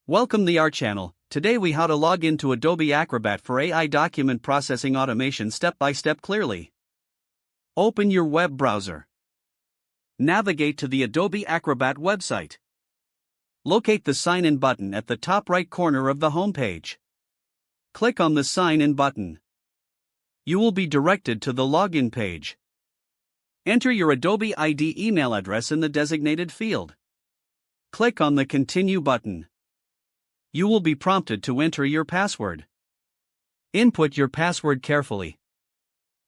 Welcome to our channel. Today we how to log into Adobe Acrobat for AI document processing automation step by step clearly. Open your web browser. Navigate to the Adobe Acrobat website. Locate the Sign In button at the top right corner of the home page. Click on the Sign In button. You will be directed to the login page. Enter your Adobe ID email address in the designated field. Click on the Continue button. You will be prompted to enter your password. Input your password carefully.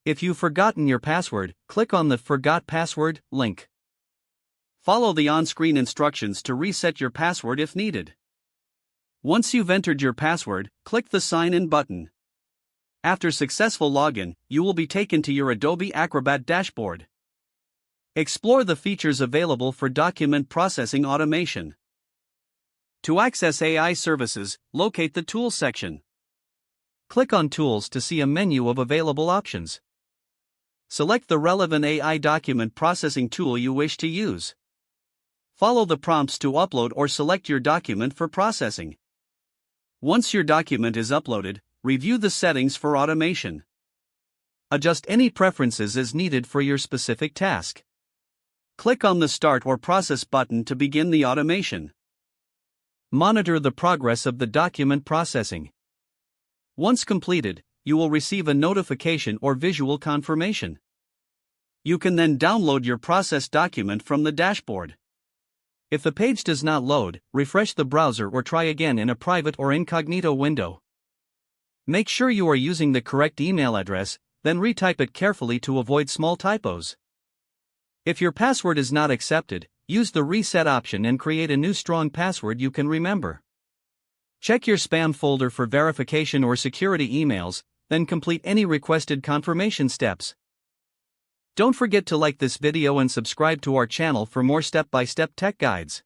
If you've forgotten your password, click on the Forgot Password link. Follow the on-screen instructions to reset your password if needed. Once you've entered your password, click the Sign In button. After successful login, you will be taken to your Adobe Acrobat dashboard. Explore the features available for document processing automation. To access AI services, locate the Tools section. Click on Tools to see a menu of available options. Select the relevant AI document processing tool you wish to use. Follow the prompts to upload or select your document for processing. Once your document is uploaded, review the settings for automation. Adjust any preferences as needed for your specific task. Click on the Start or Process button to begin the automation. Monitor the progress of the document processing. Once completed, you will receive a notification or visual confirmation. You can then download your processed document from the dashboard. If the page does not load, refresh the browser or try again in a private or incognito window. Make sure you are using the correct email address, then retype it carefully to avoid small typos. If your password is not accepted, use the Reset option and create a new strong password you can remember. Check your spam folder for verification or security emails, then complete any requested confirmation steps. Don't forget to like this video and subscribe to our channel for more step-by-step tech guides.